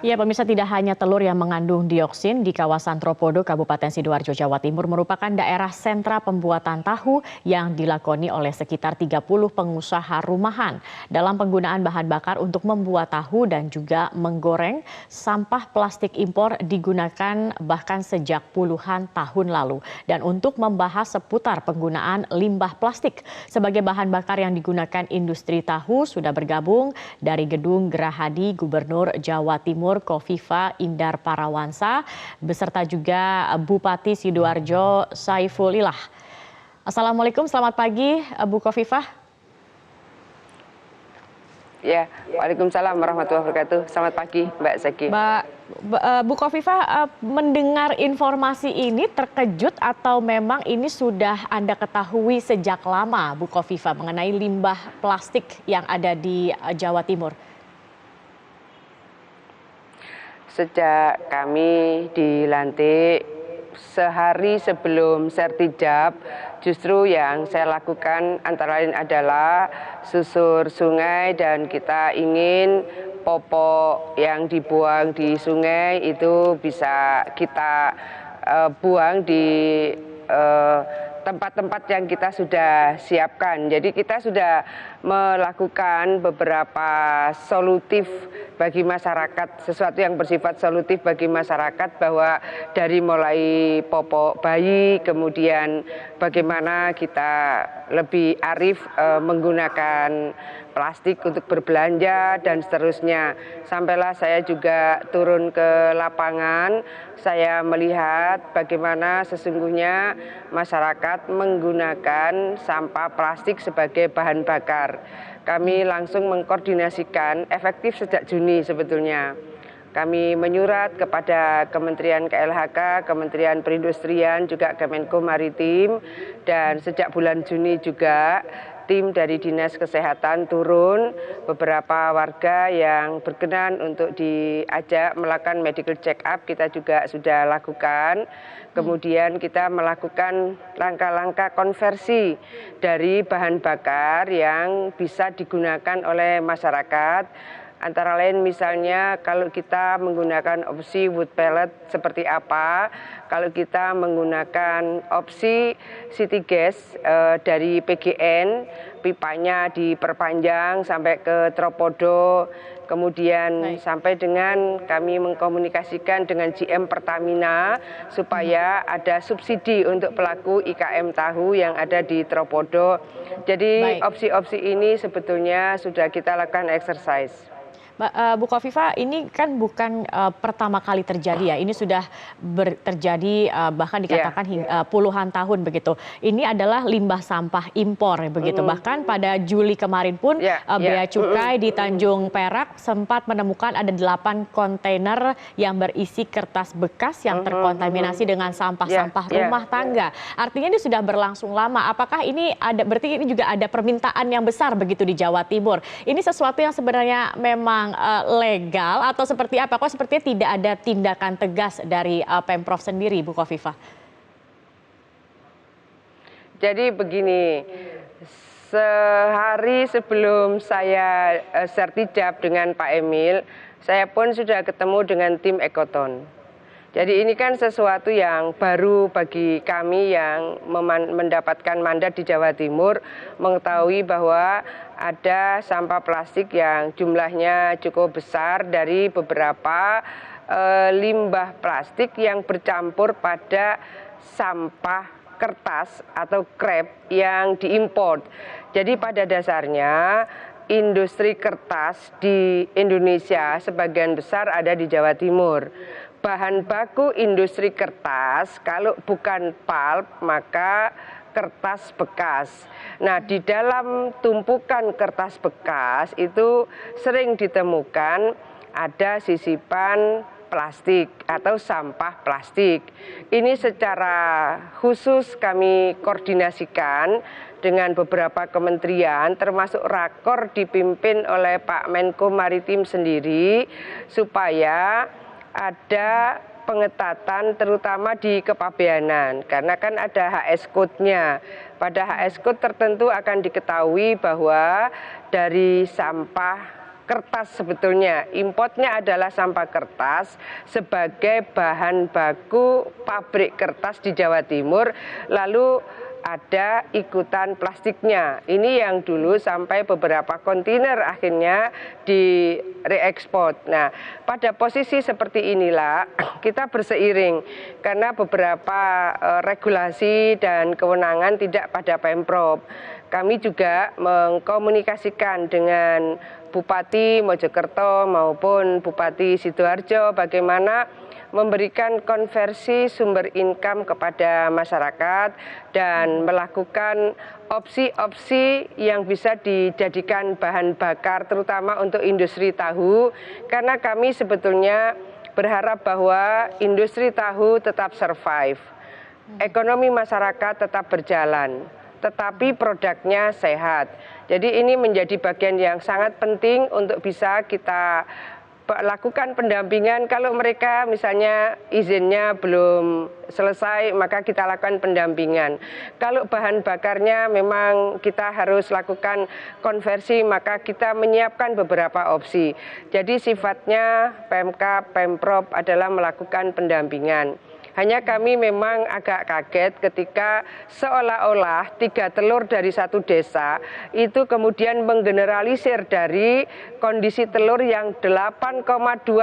Ya, pemirsa, tidak hanya telur yang mengandung dioksin di kawasan Tropodo, Kabupaten Sidoarjo, Jawa Timur merupakan daerah sentra pembuatan tahu yang dilakoni oleh sekitar 30 pengusaha rumahan. Dalam penggunaan bahan bakar untuk membuat tahu dan juga menggoreng, sampah plastik impor digunakan bahkan sejak puluhan tahun lalu. Dan untuk membahas seputar penggunaan limbah plastik sebagai bahan bakar yang digunakan industri tahu, sudah bergabung dari Gedung Gerahadi Gubernur Jawa Timur Kofifa Indar Parawansa beserta juga Bupati Sidoarjo Saifulillah. Assalamualaikum, selamat pagi Bu Kofifa. Ya, waalaikumsalam warahmatullahi wabarakatuh. Selamat pagi Mbak Zaki. Bu Kofifa, mendengar informasi ini terkejut atau memang ini sudah Anda ketahui sejak lama Bu Kofifa mengenai limbah plastik yang ada di Jawa Timur? Sejak kami dilantik sehari sebelum Sertijab, justru yang saya lakukan antara lain adalah susur sungai, dan kita ingin popok yang dibuang di sungai itu bisa kita buang di tempat-tempat yang kita sudah siapkan. Jadi kita sudah melakukan beberapa solutif bagi masyarakat, sesuatu yang bersifat solutif bagi masyarakat, bahwa dari mulai popok bayi, kemudian bagaimana kita lebih arif menggunakan plastik untuk berbelanja dan seterusnya. Sampailah saya juga turun ke lapangan, saya melihat bagaimana sesungguhnya masyarakat menggunakan sampah plastik sebagai bahan bakar. Kami langsung mengkoordinasikan, efektif sejak Juni sebetulnya. Kami menyurat kepada Kementerian KLHK, Kementerian Perindustrian, juga Kemenko Maritim, dan sejak bulan Juni juga tim dari Dinas Kesehatan turun, beberapa warga yang berkenan untuk diajak melakukan medical check up kita juga sudah lakukan. Kemudian kita melakukan langkah-langkah konversi dari bahan bakar yang bisa digunakan oleh masyarakat. Antara lain misalnya kalau kita menggunakan opsi wood pellet seperti apa, kalau kita menggunakan opsi city gas dari PGN, pipanya diperpanjang sampai ke Tropodo, kemudian sampai dengan kami mengkomunikasikan dengan GM Pertamina supaya ada subsidi untuk pelaku IKM tahu yang ada di Tropodo. Jadi opsi-opsi ini sebetulnya sudah kita lakukan exercise. Bu Kofifa, ini kan bukan pertama kali terjadi ya, ini sudah terjadi bahkan dikatakan puluhan tahun begitu. Ini adalah limbah sampah impor begitu. Bahkan pada Juli kemarin pun Bea Cukai di Tanjung Perak sempat menemukan ada 8 kontainer yang berisi kertas bekas yang terkontaminasi dengan sampah-sampah rumah tangga. Artinya ini sudah berlangsung lama. Apakah ini ada, berarti ini juga ada permintaan yang besar begitu di Jawa Timur? Ini sesuatu yang sebenarnya memang legal atau seperti apa? Kok sepertinya tidak ada tindakan tegas dari Pemprov sendiri, Bu Kofifa? Jadi begini, sehari sebelum saya sertijab dengan Pak Emil, saya pun sudah ketemu dengan tim Ekoton. Jadi ini kan sesuatu yang baru bagi kami yang mendapatkan mandat di Jawa Timur, mengetahui bahwa ada sampah plastik yang jumlahnya cukup besar dari beberapa limbah plastik yang bercampur pada sampah kertas atau krep yang diimpor. Jadi pada dasarnya industri kertas di Indonesia sebagian besar ada di Jawa Timur. Bahan baku industri kertas kalau bukan pulp maka kertas bekas. Nah, di dalam tumpukan kertas bekas itu sering ditemukan ada sisipan plastik atau sampah plastik. Ini secara khusus kami koordinasikan dengan beberapa kementerian, termasuk Rakor dipimpin oleh Pak Menko Maritim sendiri, supaya ada pengetatan terutama di kepabeanan, karena kan ada HS code-nya. Pada HS code tertentu akan diketahui bahwa dari sampah kertas sebetulnya. Importnya adalah sampah kertas sebagai bahan baku pabrik kertas di Jawa Timur, lalu ada ikutan plastiknya. Ini yang dulu sampai beberapa kontainer akhirnya di reekspor. Nah, pada posisi seperti inilah kita berseiring karena beberapa regulasi dan kewenangan tidak pada Pemprov. Kami juga mengkomunikasikan dengan Bupati Mojokerto maupun Bupati Sidoarjo bagaimana memberikan konversi sumber income kepada masyarakat dan melakukan opsi-opsi yang bisa dijadikan bahan bakar terutama untuk industri tahu, karena kami sebetulnya berharap bahwa industri tahu tetap survive, ekonomi masyarakat tetap berjalan, tetapi produknya sehat. Jadi ini menjadi bagian yang sangat penting untuk bisa kita lakukan pendampingan. Kalau mereka misalnya izinnya belum selesai, maka kita lakukan pendampingan. Kalau bahan bakarnya memang kita harus lakukan konversi, maka kita menyiapkan beberapa opsi. Jadi sifatnya Pemkab, Pemprov adalah melakukan pendampingan. Hanya kami memang agak kaget ketika seolah-olah 3 telur dari satu desa itu kemudian menggeneralisir dari kondisi telur yang 8,2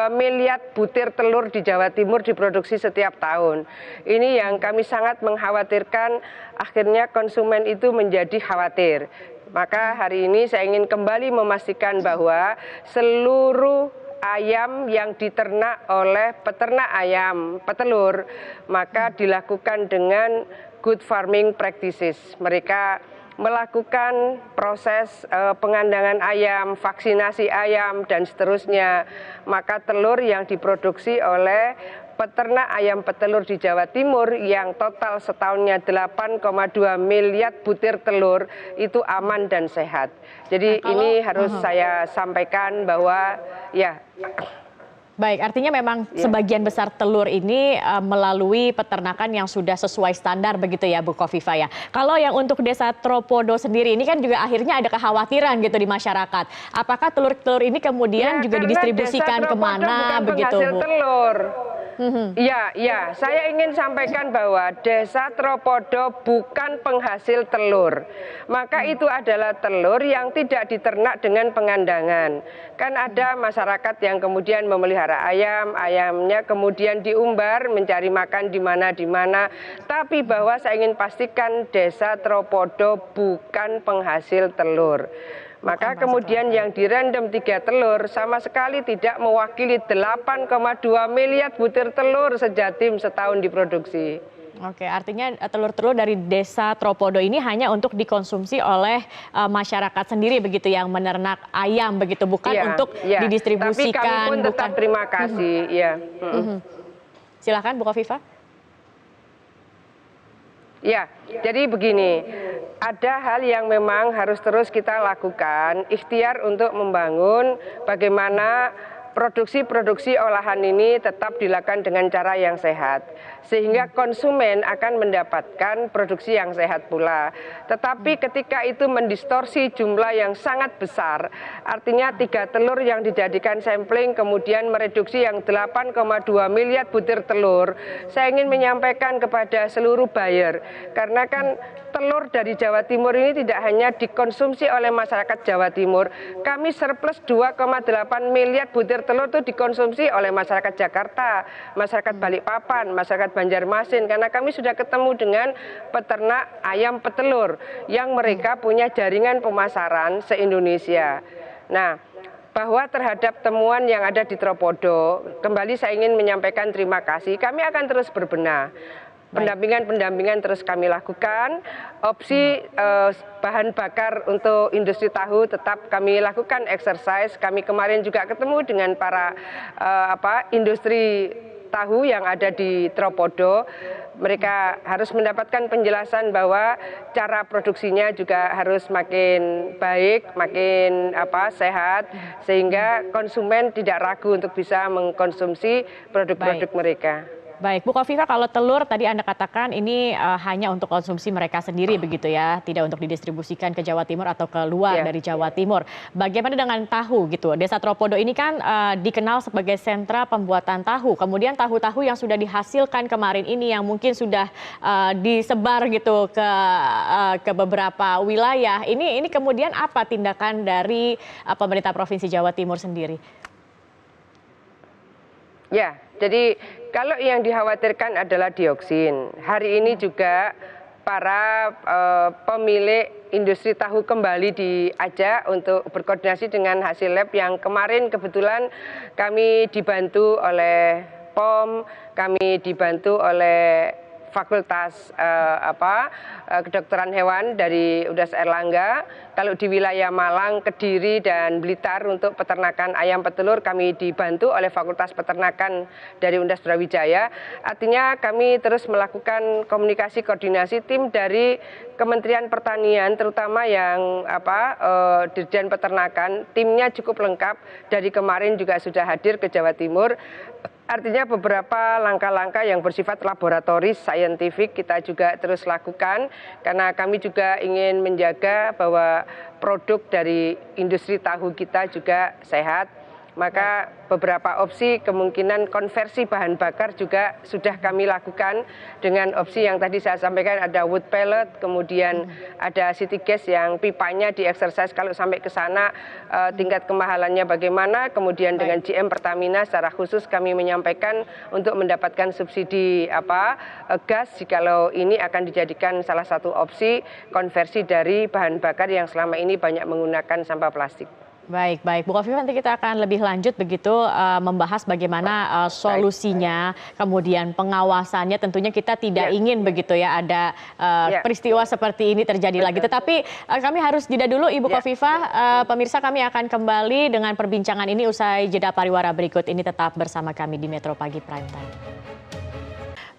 miliar butir telur di Jawa Timur diproduksi setiap tahun. Ini yang kami sangat mengkhawatirkan, akhirnya konsumen itu menjadi khawatir. Maka hari ini saya ingin kembali memastikan bahwa seluruh ayam yang diternak oleh peternak ayam petelur maka dilakukan dengan good farming practices. Mereka melakukan proses pengandangan ayam, vaksinasi ayam dan seterusnya. Maka telur yang diproduksi oleh peternak ayam petelur di Jawa Timur yang total setahunnya 8,2 miliar butir telur itu aman dan sehat. Jadi ini harus saya sampaikan bahwa ya. Baik, artinya memang sebagian besar telur ini melalui peternakan yang sudah sesuai standar begitu ya Bu Kofifa ya. Kalau yang untuk Desa Tropodo sendiri ini kan juga akhirnya ada kekhawatiran gitu di masyarakat. Apakah telur-telur ini kemudian juga didistribusikan kemana begitu Bu? Telur. Ya, saya ingin sampaikan bahwa Desa Tropodo bukan penghasil telur. Maka itu adalah telur yang tidak diternak dengan pengandangan. Kan ada masyarakat yang kemudian memelihara ayam, ayamnya kemudian diumbar mencari makan di mana. Tapi bahwa saya ingin pastikan Desa Tropodo bukan penghasil telur. Maka kemudian yang dirandom 3 telur sama sekali tidak mewakili 8,2 miliar butir telur sejatim setahun diproduksi. Oke, artinya telur-telur dari Desa Tropodo ini hanya untuk dikonsumsi oleh masyarakat sendiri begitu yang menernak ayam begitu, bukan untuk didistribusikan. Tapi kami pun tetap terima kasih. Silakan Bu Kofifa. Ya, jadi begini, ada hal yang memang harus terus kita lakukan, ikhtiar untuk membangun bagaimana produksi olahan ini tetap dilakukan dengan cara yang sehat. Sehingga konsumen akan mendapatkan produksi yang sehat pula. Tetapi ketika itu mendistorsi jumlah yang sangat besar, artinya 3 telur yang dijadikan sampling kemudian mereduksi yang 8,2 miliar butir telur. Saya ingin menyampaikan kepada seluruh buyer, karena kan telur dari Jawa Timur ini tidak hanya dikonsumsi oleh masyarakat Jawa Timur. Kami surplus 2,8 miliar butir telur itu dikonsumsi oleh masyarakat Jakarta, masyarakat Balikpapan, masyarakat Banjarmasin, karena kami sudah ketemu dengan peternak ayam petelur yang mereka punya jaringan pemasaran se-Indonesia. Nah, bahwa terhadap temuan yang ada di Tropodo, kembali saya ingin menyampaikan terima kasih. Kami akan terus berbenah. Pendampingan terus kami lakukan. Opsi bahan bakar untuk industri tahu tetap kami lakukan exercise. Kami kemarin juga ketemu dengan para industri tahu yang ada di Tropodo. Mereka harus mendapatkan penjelasan bahwa cara produksinya juga harus makin baik, makin sehat, sehingga konsumen tidak ragu untuk bisa mengkonsumsi produk-produk mereka. Baik, Bu Kofifa, kalau telur tadi Anda katakan ini hanya untuk konsumsi mereka sendiri begitu ya, tidak untuk didistribusikan ke Jawa Timur atau keluar dari Jawa Timur. Bagaimana dengan tahu gitu? Desa Tropodo ini kan dikenal sebagai sentra pembuatan tahu. Kemudian tahu-tahu yang sudah dihasilkan kemarin ini yang mungkin sudah disebar gitu ke beberapa wilayah. Ini kemudian apa tindakan dari pemerintah Provinsi Jawa Timur sendiri? Ya, jadi kalau yang dikhawatirkan adalah dioksin. Hari ini juga para pemilik industri tahu kembali diajak untuk berkoordinasi dengan hasil lab yang kemarin kebetulan kami dibantu oleh POM, kami dibantu oleh Fakultas Kedokteran Hewan dari UDAS Erlangga. Kalau di wilayah Malang, Kediri, dan Blitar untuk peternakan ayam petelur kami dibantu oleh Fakultas Peternakan dari UNDAS Brawijaya. Artinya kami terus melakukan komunikasi koordinasi tim dari Kementerian Pertanian, terutama yang Dirjen Peternakan, timnya cukup lengkap. Dari kemarin juga sudah hadir ke Jawa Timur. Artinya beberapa langkah-langkah yang bersifat laboratoris, saintifik kita juga terus lakukan karena kami juga ingin menjaga bahwa produk dari industri tahu kita juga sehat. Maka beberapa opsi kemungkinan konversi bahan bakar juga sudah kami lakukan dengan opsi yang tadi saya sampaikan, ada wood pellet, kemudian ada city gas yang pipanya di exercise kalau sampai ke sana tingkat kemahalannya bagaimana, kemudian dengan GM Pertamina secara khusus kami menyampaikan untuk mendapatkan subsidi gas jikalau ini akan dijadikan salah satu opsi konversi dari bahan bakar yang selama ini banyak menggunakan sampah plastik. Baik, Bu Kofifa, nanti kita akan lebih lanjut begitu membahas bagaimana solusinya, kemudian pengawasannya. Tentunya kita tidak ingin begitu ya ada peristiwa seperti ini terjadi lagi. Tetapi kami harus jeda dulu, Ibu Kofifa. Pemirsa, kami akan kembali dengan perbincangan ini usai jeda pariwara berikut ini. Tetap bersama kami di Metro Pagi Prime Time.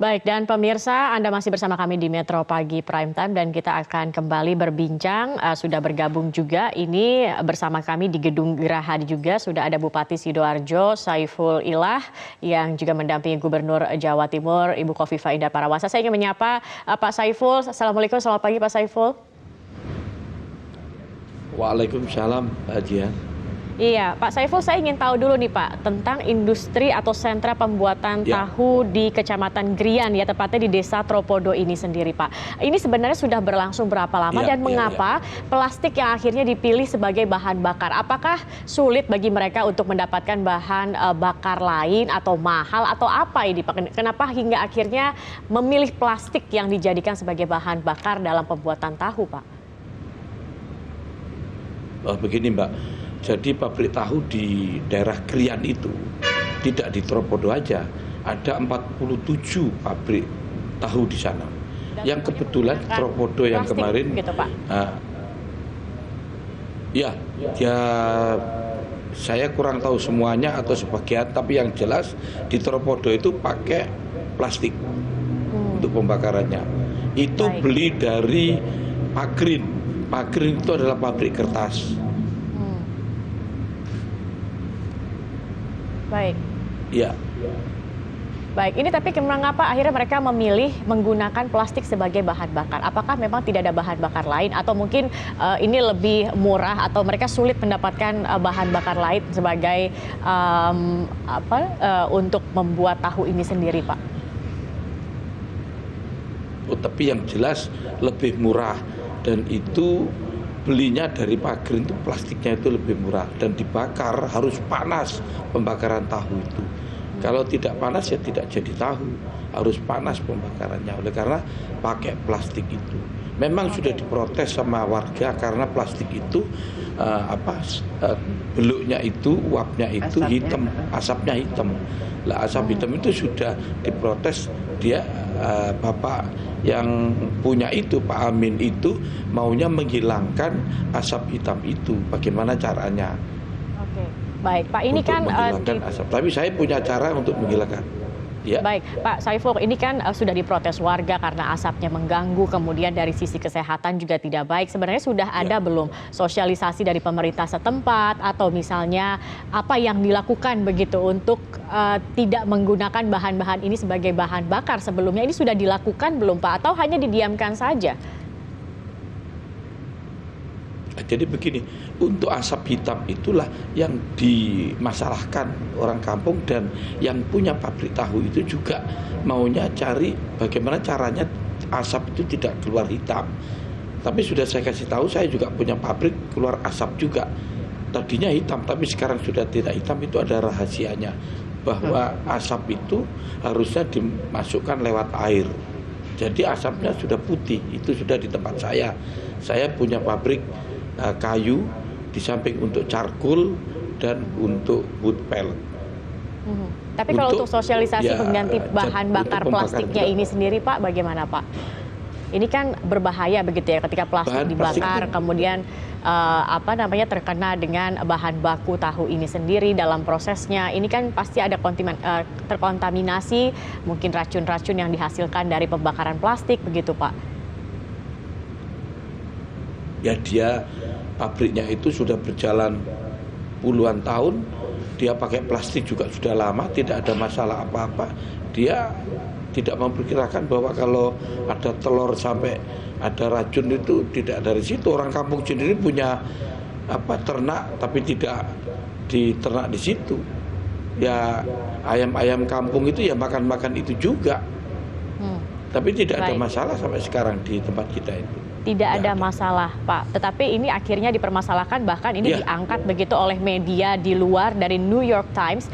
Baik, dan pemirsa, Anda masih bersama kami di Metro Pagi Prime Time dan kita akan kembali berbincang. Sudah bergabung juga ini bersama kami di Gedung Geraha juga sudah ada Bupati Sidoarjo Saiful Ilah yang juga mendampingi Gubernur Jawa Timur Ibu Kofifa Indar Parawasa. Saya ingin menyapa Pak Saiful. Assalamualaikum, selamat pagi Pak Saiful. Waalaikumsalam, Pak Jian. Iya, Pak Saiful, saya ingin tahu dulu nih Pak tentang industri atau sentra pembuatan tahu di Kecamatan Grian ya, tepatnya di Desa Tropodo ini sendiri Pak. Ini sebenarnya sudah berlangsung berapa lama dan mengapa plastik yang akhirnya dipilih sebagai bahan bakar? Apakah sulit bagi mereka untuk mendapatkan bahan bakar lain atau mahal atau apa ini Pak? Kenapa hingga akhirnya memilih plastik yang dijadikan sebagai bahan bakar dalam pembuatan tahu Pak? Begini Mbak. Jadi pabrik tahu di daerah Grian itu tidak di Tropodo aja, ada 47 pabrik tahu di sana. Dan yang kebetulan Tropodo yang kemarin, gitu, Pak. Ya, saya kurang tahu semuanya atau sebagian, tapi yang jelas di Tropodo itu pakai plastik untuk pembakarannya. Itu beli dari Pagrin. Pagrin itu adalah pabrik kertas. Baik. Ya. Baik, ini tapi mengapa akhirnya mereka memilih menggunakan plastik sebagai bahan bakar? Apakah memang tidak ada bahan bakar lain atau mungkin ini lebih murah atau mereka sulit mendapatkan bahan bakar lain sebagai untuk membuat tahu ini sendiri, Pak? Tapi yang jelas lebih murah dan itu belinya dari Pagrin itu plastiknya itu lebih murah dan dibakar harus panas pembakaran tahu itu. Kalau tidak panas ya tidak jadi tahu, harus panas pembakarannya oleh karena pakai plastik itu. Memang sudah diprotes sama warga karena plastik itu beluknya itu, uapnya itu hitam, asapnya hitam. Lah asap hitam itu sudah diprotes, dia Bapak yang punya itu Pak Amin itu maunya menghilangkan asap hitam itu. Bagaimana caranya? Oke, baik Pak. Ini untuk kan menghilangkan asap. Tapi saya punya cara untuk menghilangkan. Ya. Baik, Pak Saiful, ini kan sudah diprotes warga karena asapnya mengganggu, kemudian dari sisi kesehatan juga tidak baik. Sebenarnya sudah ada belum sosialisasi dari pemerintah setempat atau misalnya apa yang dilakukan begitu untuk tidak menggunakan bahan-bahan ini sebagai bahan bakar sebelumnya? Ini sudah dilakukan belum, Pak? Atau hanya didiamkan saja? Jadi begini, untuk asap hitam itulah yang dimasalahkan orang kampung, dan yang punya pabrik tahu itu juga maunya cari bagaimana caranya asap itu tidak keluar hitam. Tapi sudah saya kasih tahu, saya juga punya pabrik keluar asap juga. Tadinya hitam, tapi sekarang sudah tidak hitam. Itu ada rahasianya, bahwa asap itu harusnya dimasukkan lewat air. Jadi asapnya sudah putih, itu sudah di tempat saya. Saya punya pabrik kayu, di samping untuk charcoal dan untuk wood pellet. Tapi kalau untuk sosialisasi pengganti bahan bakar plastiknya ini sendiri, Pak, bagaimana, Pak? Ini kan berbahaya begitu ya ketika plastik dibakar, kemudian terkena dengan bahan baku tahu ini sendiri dalam prosesnya. Ini kan pasti ada terkontaminasi, mungkin racun-racun yang dihasilkan dari pembakaran plastik begitu, Pak. Ya, dia pabriknya itu sudah berjalan puluhan tahun, dia pakai plastik juga sudah lama, tidak ada masalah apa-apa. Dia tidak memperkirakan bahwa kalau ada telur sampai ada racun itu tidak dari situ. Orang kampung sendiri punya ternak, tapi tidak diternak di situ. Ya, ayam-ayam kampung itu ya makan-makan itu juga. Tapi tidak ada masalah sampai sekarang di tempat kita itu. Tidak ada masalah, Pak. Tetapi ini akhirnya dipermasalahkan, bahkan ini diangkat begitu oleh media di luar dari New York Times.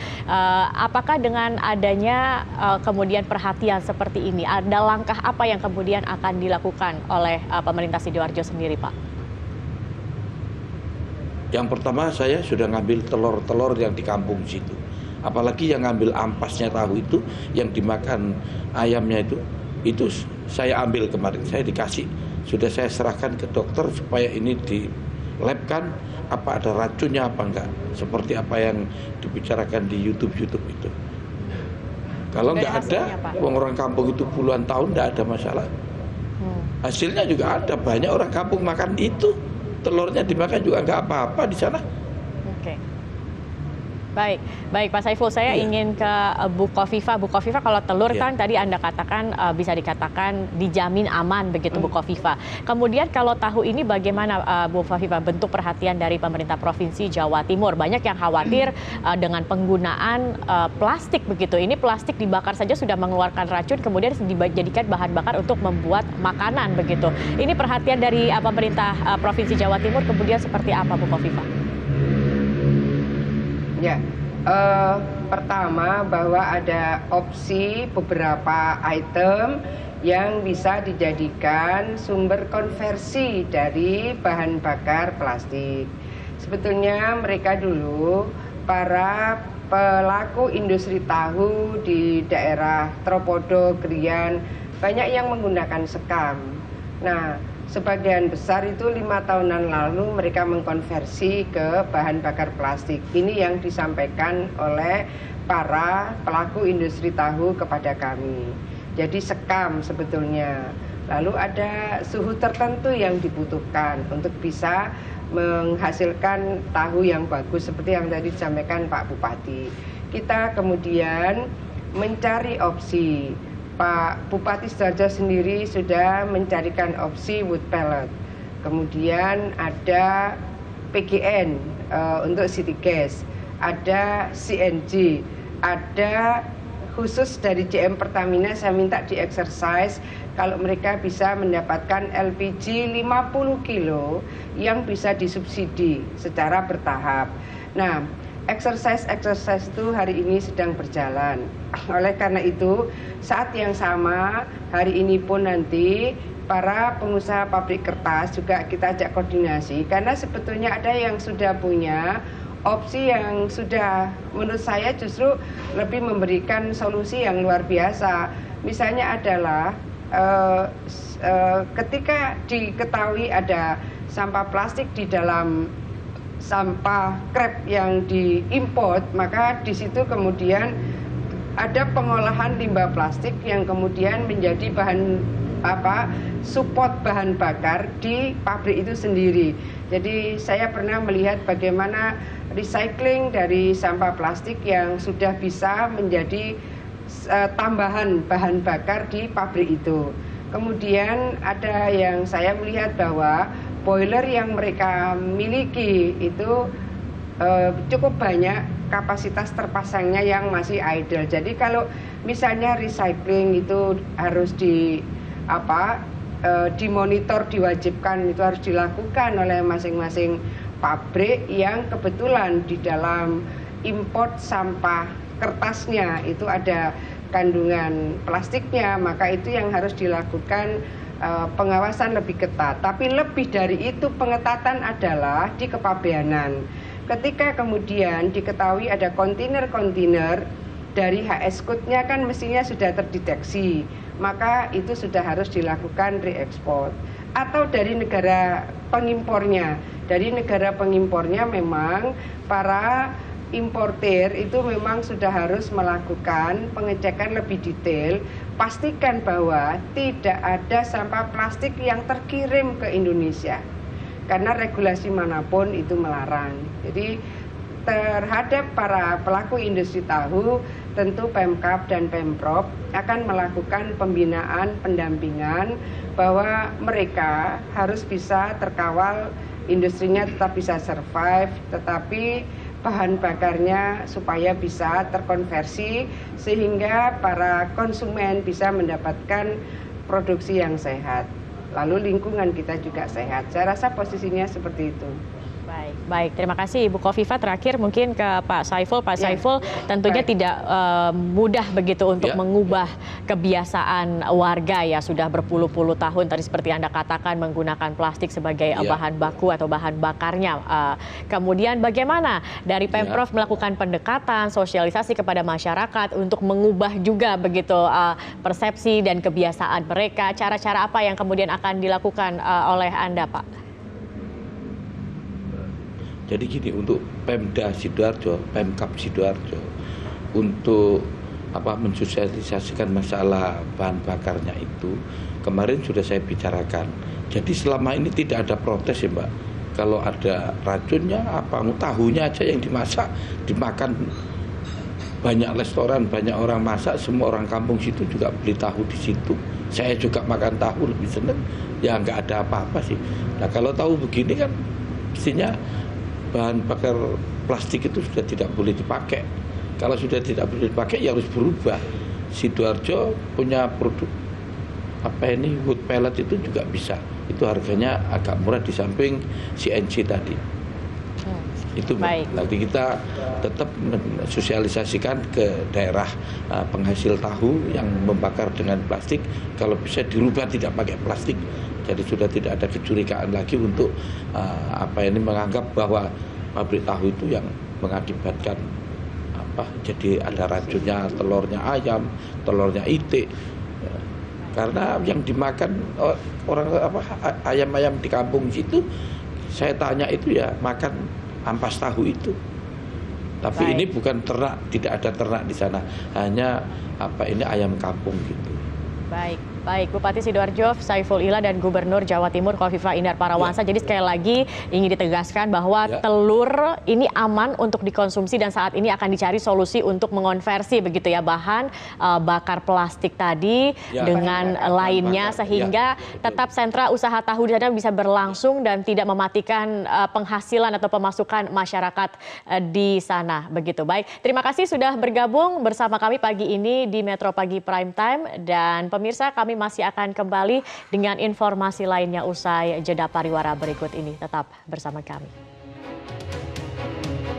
Apakah dengan adanya kemudian perhatian seperti ini, ada langkah apa yang kemudian akan dilakukan oleh pemerintah Sidoarjo sendiri, Pak? Yang pertama, saya sudah ngambil telur-telur yang di kampung situ. Apalagi yang ngambil ampasnya tahu itu, yang dimakan ayamnya itu saya ambil kemarin, saya dikasih. Sudah saya serahkan ke dokter supaya ini dilabkan, apa ada racunnya apa enggak, seperti apa yang dibicarakan di YouTube itu. Kalau enggak ada, orang kampung itu puluhan tahun enggak ada masalah. Hasilnya juga ada, banyak orang kampung makan itu, telurnya dimakan juga enggak apa-apa di sana. Oke. Baik Pak Saiful, saya ingin ke Bu Kofifa. Bu Kofifa, kalau telur kan tadi Anda katakan bisa dikatakan dijamin aman begitu, Bu Kofifa. Kemudian kalau tahu ini bagaimana, Bu Kofifa, bentuk perhatian dari pemerintah Provinsi Jawa Timur? Banyak yang khawatir dengan penggunaan plastik begitu. Ini plastik dibakar saja sudah mengeluarkan racun, kemudian dijadikan bahan bakar untuk membuat makanan begitu. Ini perhatian dari pemerintah Provinsi Jawa Timur kemudian seperti apa, Bu Kofifa? Ya, pertama bahwa ada opsi beberapa item yang bisa dijadikan sumber konversi dari bahan bakar plastik. Sebetulnya mereka dulu, para pelaku industri tahu di daerah Tropodo, Grian, banyak yang menggunakan sekam. Nah, sebagian besar itu 5 tahunan lalu mereka mengkonversi ke bahan bakar plastik. Ini yang disampaikan oleh para pelaku industri tahu kepada kami. Jadi sekam sebetulnya. Lalu ada suhu tertentu yang dibutuhkan untuk bisa menghasilkan tahu yang bagus seperti yang tadi disampaikan Pak Bupati. Kita kemudian mencari opsi. Pak Bupati Sidoarjo sendiri sudah mencarikan opsi wood pellet. Kemudian ada PGN untuk city gas, ada CNG, ada khusus dari JM Pertamina saya minta di exercise kalau mereka bisa mendapatkan LPG 50 kilo yang bisa disubsidi secara bertahap. Nah, exercise itu hari ini sedang berjalan. Oleh karena itu, saat yang sama hari ini pun nanti para pengusaha pabrik kertas juga kita ajak koordinasi, karena sebetulnya ada yang sudah punya opsi yang sudah menurut saya justru lebih memberikan solusi yang luar biasa. Misalnya adalah ketika diketahui ada sampah plastik di dalam sampah krep yang diimport, maka di situ kemudian ada pengolahan limbah plastik yang kemudian menjadi bahan support bahan bakar di pabrik itu sendiri. Jadi saya pernah melihat bagaimana recycling dari sampah plastik yang sudah bisa menjadi tambahan bahan bakar di pabrik itu. Kemudian ada yang saya melihat bahwa boiler yang mereka miliki itu cukup banyak kapasitas terpasangnya yang masih idle. Jadi kalau misalnya recycling itu harus dimonitor, diwajibkan, itu harus dilakukan oleh masing-masing pabrik yang kebetulan di dalam import sampah kertasnya itu ada kandungan plastiknya, maka itu yang harus dilakukan pengawasan lebih ketat. Tapi lebih dari itu pengetatan adalah di kepabeanan. Ketika kemudian diketahui ada kontainer-kontainer dari HS code-nya kan mestinya sudah terdeteksi, maka itu sudah harus dilakukan reekspor. Atau dari negara pengimpornya. Dari negara pengimpornya memang para importer itu memang sudah harus melakukan pengecekan lebih detail, pastikan bahwa tidak ada sampah plastik yang terkirim ke Indonesia. Karena regulasi manapun itu melarang. Jadi terhadap para pelaku industri tahu, tentu Pemkab dan Pemprov akan melakukan pembinaan, pendampingan bahwa mereka harus bisa terkawal, industrinya tetap bisa survive, tetapi bahan bakarnya supaya bisa terkonversi sehingga para konsumen bisa mendapatkan produksi yang sehat. Lalu lingkungan kita juga sehat. Saya rasa posisinya seperti itu. Baik. Terima kasih Ibu Khofifah. Terakhir mungkin ke Pak Saiful. Pak Saiful, tentunya tidak mudah begitu untuk mengubah kebiasaan warga ya sudah berpuluh-puluh tahun tadi seperti Anda katakan menggunakan plastik sebagai bahan baku atau bahan bakarnya. Kemudian bagaimana dari Pemprov melakukan pendekatan, sosialisasi kepada masyarakat untuk mengubah juga begitu persepsi dan kebiasaan mereka. Cara-cara apa yang kemudian akan dilakukan oleh Anda, Pak? Jadi gini, untuk Pemda Sidoarjo, Pemkab Sidoarjo, untuk mensosialisasikan masalah bahan bakarnya itu, kemarin sudah saya bicarakan. Jadi selama ini tidak ada protes ya Mbak. Kalau ada racunnya, tahunya aja yang dimasak, dimakan. Banyak restoran, banyak orang masak, semua orang kampung situ juga beli tahu di situ. Saya juga makan tahu, lebih seneng. Ya nggak ada apa-apa sih. Nah kalau tahu begini kan, mestinya bahan bakar plastik itu sudah tidak boleh dipakai. Kalau sudah tidak boleh dipakai ya harus berubah. Sidoarjo punya produk wood pellet itu juga bisa. Itu harganya agak murah di samping CNG tadi. Itu nanti kita tetap sosialisasikan ke daerah penghasil tahu yang membakar dengan plastik, kalau bisa dirubah tidak pakai plastik. Jadi sudah tidak ada kecurigaan lagi untuk menganggap bahwa pabrik tahu itu yang mengakibatkan jadi ada racunnya, telurnya ayam, telurnya itik. Karena yang dimakan orang ayam-ayam di kampung situ, saya tanya itu ya makan ampas tahu itu. Tapi ini bukan ternak, tidak ada ternak di sana, hanya ayam kampung gitu. Baik, Bupati Sidoarjo Saiful Ila dan Gubernur Jawa Timur Khofifah Indar Parawansa. Jadi sekali lagi ingin ditegaskan bahwa telur ini aman untuk dikonsumsi dan saat ini akan dicari solusi untuk mengonversi begitu ya bahan bakar plastik tadi dengan lainnya sehingga tetap sentra usaha tahu di sana bisa berlangsung dan tidak mematikan penghasilan atau pemasukan masyarakat di sana begitu. Baik, terima kasih sudah bergabung bersama kami pagi ini di Metro Pagi Prime Time dan pemirsa kami masih akan kembali dengan informasi lainnya usai jeda pariwara berikut ini. Tetap bersama kami.